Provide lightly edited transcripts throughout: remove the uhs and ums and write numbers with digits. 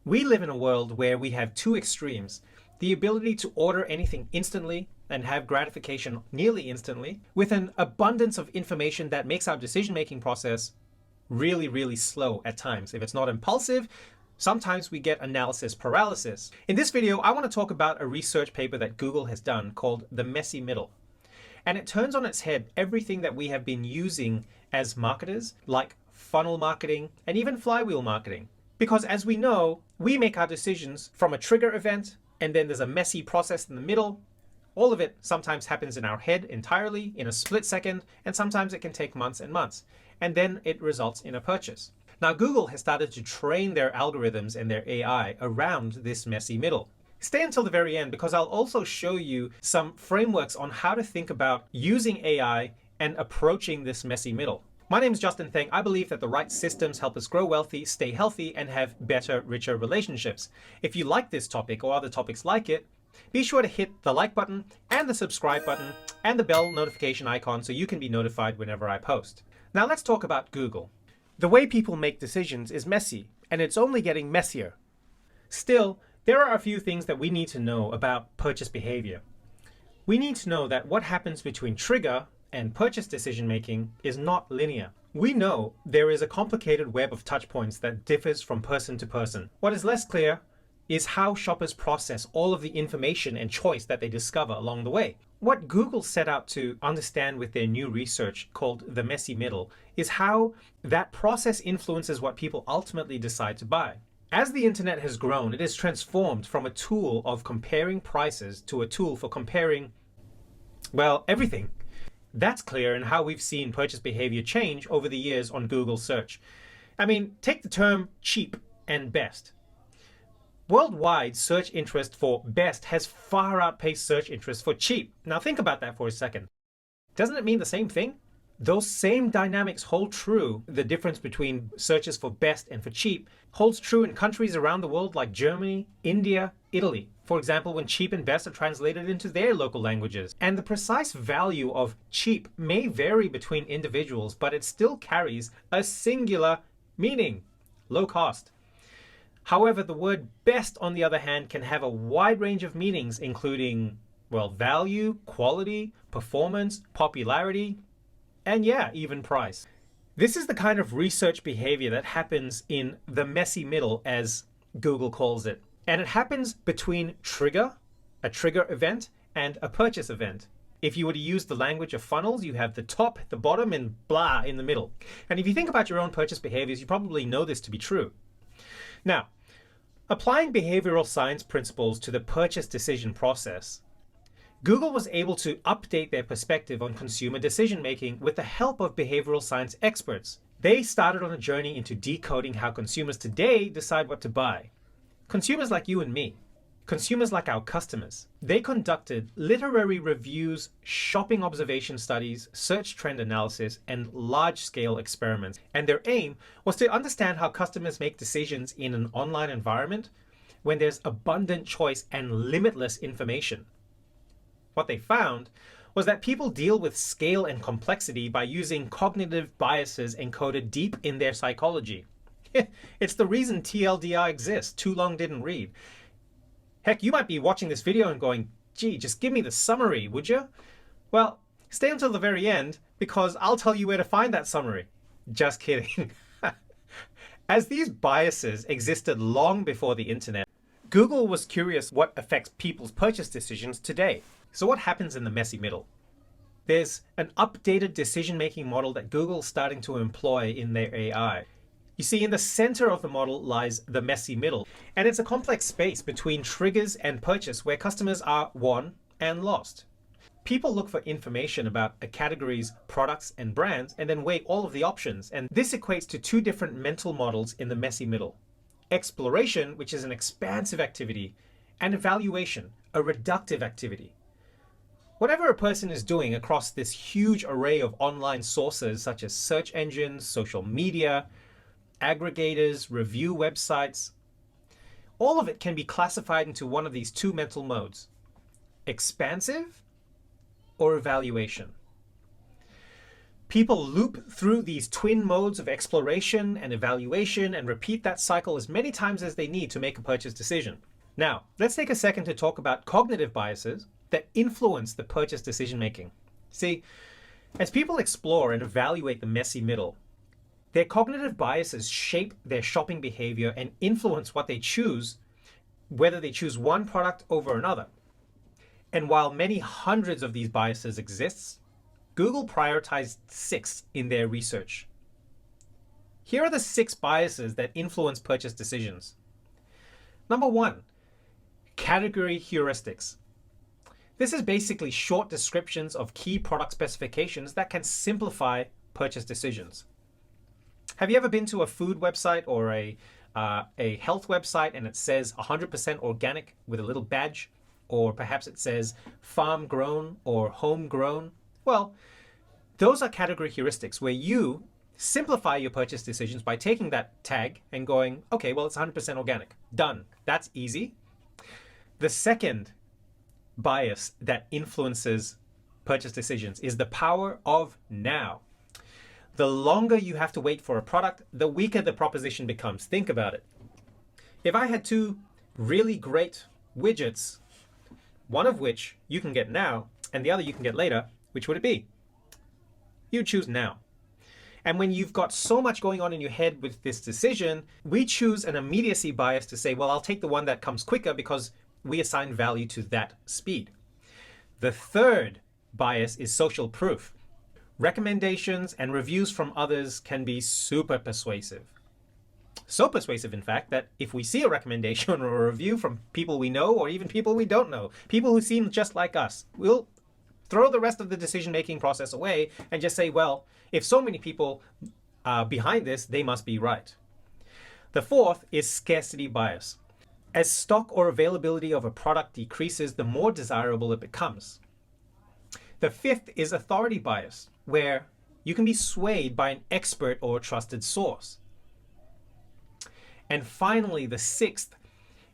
We live in a world where we have two extremes: the ability to order anything instantly and have gratification nearly instantly, with an abundance of information that makes our decision-making process really, really slow at times. If it's not impulsive, sometimes we get analysis paralysis. In this video, I want to talk about a research paper that Google has done called The Messy Middle. And it turns on its head everything that we have been using as marketers, like funnel marketing and even flywheel marketing. Because as we know, we make our decisions from a trigger event, and then there's a messy process in the middle. All of it sometimes happens in our head entirely in a split second, and sometimes it can take months and months. And then it results in a purchase. Now, Google has started to train their algorithms and their AI around this messy middle. Stay until the very end, because I'll also show you some frameworks on how to think about using AI and approaching this messy middle. My name is Justin Theng. I believe that the right systems help us grow wealthy, stay healthy, and have better, richer relationships. If you like this topic or other topics like it, be sure to hit the like button and the subscribe button and the bell notification icon so you can be notified whenever I post. Now let's talk about Google. The way people make decisions is messy, and it's only getting messier. Still, there are a few things that we need to know about purchase behavior. We need to know that what happens between trigger and purchase decision-making is not linear. We know there is a complicated web of touchpoints that differs from person to person. What is less clear is how shoppers process all of the information and choice that they discover along the way. What Google set out to understand with their new research called the messy middle is how that process influences what people ultimately decide to buy. As the internet has grown, it has transformed from a tool of comparing prices to a tool for comparing, well, everything. That's clear in how we've seen purchase behavior change over the years on Google search. I mean, take the term cheap and best. Worldwide, search interest for best has far outpaced search interest for cheap. Now think about that for a second. Doesn't it mean the same thing? Those same dynamics hold true. The difference between searches for best and for cheap holds true in countries around the world like Germany, India, Italy. For example, when cheap and best are translated into their local languages. And the precise value of cheap may vary between individuals, but it still carries a singular meaning: low cost. However, the word best, on the other hand, can have a wide range of meanings, including, well, value, quality, performance, popularity, and yeah, even price. This is the kind of research behavior that happens in the messy middle, as Google calls it. And it happens between a trigger event, and a purchase event. If you were to use the language of funnels, you have the top, the bottom, and blah in the middle. And if you think about your own purchase behaviors, you probably know this to be true. Now, applying behavioral science principles to the purchase decision process, Google was able to update their perspective on consumer decision-making with the help of behavioral science experts. They started on a journey into decoding how consumers today decide what to buy. Consumers like you and me, consumers like our customers. They conducted literary reviews, shopping observation studies, search trend analysis, and large-scale experiments. And their aim was to understand how customers make decisions in an online environment when there's abundant choice and limitless information. What they found was that people deal with scale and complexity by using cognitive biases encoded deep in their psychology. It's the reason TLDR exists, too long didn't read. Heck, you might be watching this video and going, gee, just give me the summary, would you? Well, stay until the very end, because I'll tell you where to find that summary. Just kidding. As these biases existed long before the internet, Google was curious what affects people's purchase decisions today. So what happens in the messy middle? There's an updated decision-making model that Google's starting to employ in their AI. You see, in the center of the model lies the messy middle, and it's a complex space between triggers and purchase where customers are won and lost. People look for information about a category's products and brands and then weigh all of the options, and this equates to two different mental models in the messy middle: exploration, which is an expansive activity, and evaluation, a reductive activity. Whatever a person is doing across this huge array of online sources such as search engines, social media, aggregators, review websites, all of it can be classified into one of these two mental modes: expansive or evaluation. People loop through these twin modes of exploration and evaluation and repeat that cycle as many times as they need to make a purchase decision. Now, let's take a second to talk about cognitive biases that influence the purchase decision making. See, as people explore and evaluate the messy middle, their cognitive biases shape their shopping behavior and influence what they choose, whether they choose one product over another. And while many hundreds of these biases exist, Google prioritized 6 in their research. Here are the 6 biases that influence purchase decisions. Number 1, category heuristics. This is basically short descriptions of key product specifications that can simplify purchase decisions. Have you ever been to a food website or a health website and it says 100% organic with a little badge? Or perhaps it says farm grown or home grown? Well, those are category heuristics where you simplify your purchase decisions by taking that tag and going, okay, well, it's 100% organic. Done. That's easy. The second bias that influences purchase decisions is the power of now. The longer you have to wait for a product, the weaker the proposition becomes. Think about it. If I had 2 really great widgets, one of which you can get now and the other you can get later, which would it be? You choose now. And when you've got so much going on in your head with this decision, we choose an immediacy bias to say, well, I'll take the one that comes quicker because we assign value to that speed. The third bias is social proof. Recommendations and reviews from others can be super persuasive. So persuasive, in fact, that if we see a recommendation or a review from people we know or even people we don't know, people who seem just like us, we'll throw the rest of the decision-making process away and just say, well, if so many people are behind this, they must be right. The fourth is scarcity bias. As stock or availability of a product decreases, the more desirable it becomes. The fifth is authority bias, where you can be swayed by an expert or a trusted source. And finally, the sixth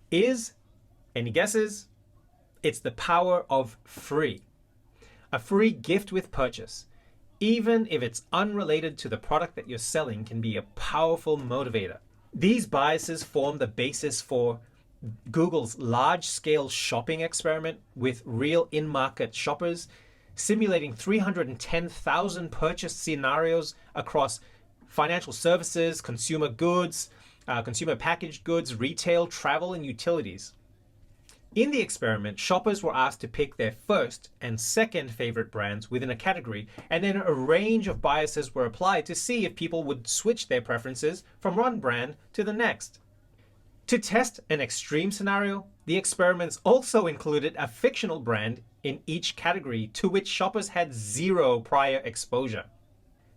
is, any guesses? It's the power of free. A free gift with purchase, even if it's unrelated to the product that you're selling, can be a powerful motivator. These biases form the basis for Google's large-scale shopping experiment with real in-market shoppers, simulating 310,000 purchase scenarios across financial services, consumer goods, consumer packaged goods, retail, travel, and utilities. In the experiment, shoppers were asked to pick their first and second favorite brands within a category, and then a range of biases were applied to see if people would switch their preferences from one brand to the next. To test an extreme scenario, the experiments also included a fictional brand in each category to which shoppers had 0 prior exposure.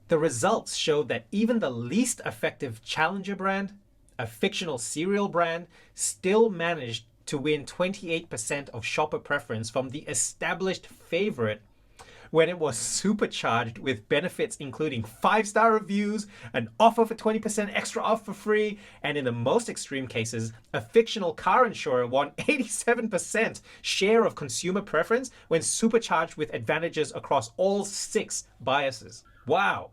The results showed that even the least effective challenger brand, a fictional cereal brand, still managed to win 28% of shopper preference from the established favorite when it was supercharged with benefits including 5-star reviews, an offer for 20% extra off for free, and in the most extreme cases, a fictional car insurer won 87% share of consumer preference when supercharged with advantages across all 6 biases. Wow!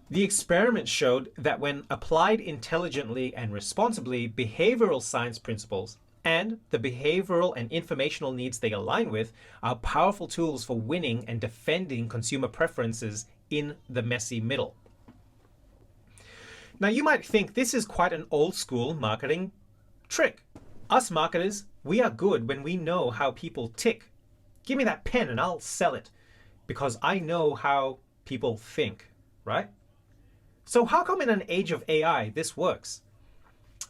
The experiment showed that when applied intelligently and responsibly, behavioral science principles and the behavioral and informational needs they align with are powerful tools for winning and defending consumer preferences in the messy middle. Now, you might think this is quite an old school marketing trick. Us marketers, we are good when we know how people tick. Give me that pen and I'll sell it because I know how people think, right? So how come in an age of AI this works?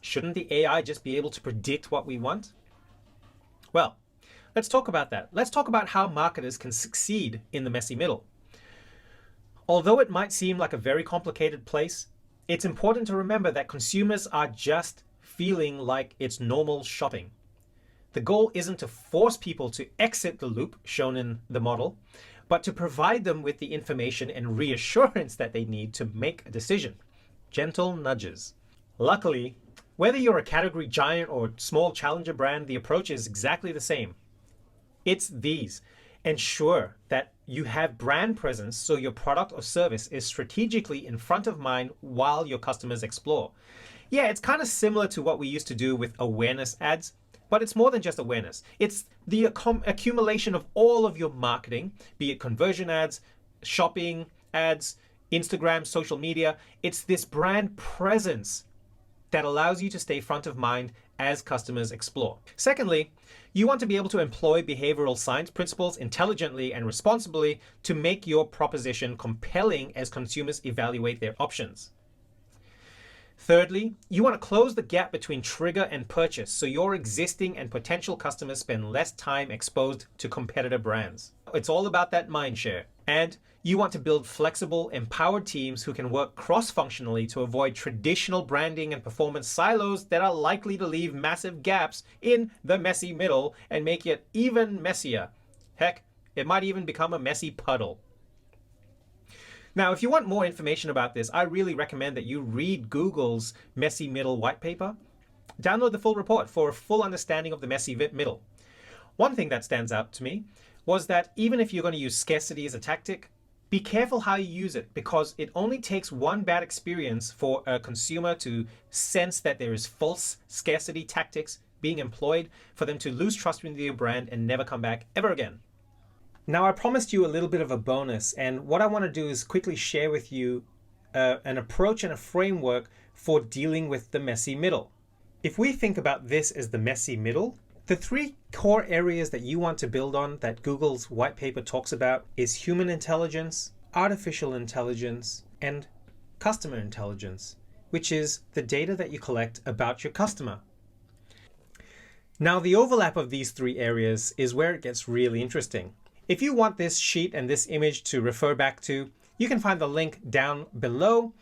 Shouldn't the AI just be able to predict what we want? Well, let's talk about that. Let's talk about how marketers can succeed in the messy middle. Although it might seem like a very complicated place, it's important to remember that consumers are just feeling like it's normal shopping. The goal isn't to force people to exit the loop shown in the model, but to provide them with the information and reassurance that they need to make a decision. Gentle nudges. Luckily, whether you're a category giant or small challenger brand, the approach is exactly the same. It's these. Ensure that you have brand presence, so your product or service is strategically in front of mind while your customers explore. Yeah, it's kind of similar to what we used to do with awareness ads, but it's more than just awareness. It's the accumulation of all of your marketing, be it conversion ads, shopping ads, Instagram, social media. It's this brand presence that allows you to stay front of mind as customers explore. Secondly, you want to be able to employ behavioral science principles intelligently and responsibly to make your proposition compelling as consumers evaluate their options. Thirdly, you want to close the gap between trigger and purchase so your existing and potential customers spend less time exposed to competitor brands. It's all about that mind share. And you want to build flexible, empowered teams who can work cross-functionally to avoid traditional branding and performance silos that are likely to leave massive gaps in the messy middle and make it even messier. Heck, it might even become a messy puddle. Now, if you want more information about this, I really recommend that you read Google's Messy Middle white paper. Download the full report for a full understanding of the messy middle. One thing that stands out to me was that even if you're going to use scarcity as a tactic, be careful how you use it, because it only takes one bad experience for a consumer to sense that there is false scarcity tactics being employed for them to lose trust in your brand and never come back ever again. Now, I promised you a little bit of a bonus, and what I want to do is quickly share with you an approach and a framework for dealing with the messy middle. If we think about this as the messy middle, the three core areas that you want to build on that Google's white paper talks about is human intelligence, artificial intelligence, and customer intelligence, which is the data that you collect about your customer. Now, the overlap of these three areas is where it gets really interesting. If you want this sheet and this image to refer back to, you can find the link down below,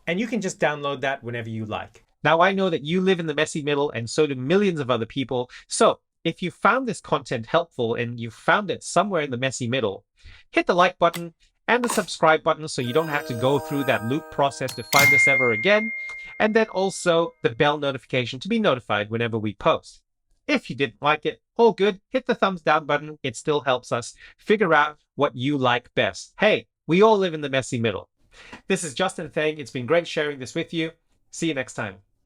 and you can just download that whenever you like. Now, I know that you live in the messy middle, and so do millions of other people. So if you found this content helpful and you found it somewhere in the messy middle, hit the like button and the subscribe button so you don't have to go through that loop process to find us ever again. And then also the bell notification to be notified whenever we post. If you didn't like it, all good, hit the thumbs down button. It still helps us figure out what you like best. Hey, we all live in the messy middle. This is Justin Thang. It's been great sharing this with you. See you next time.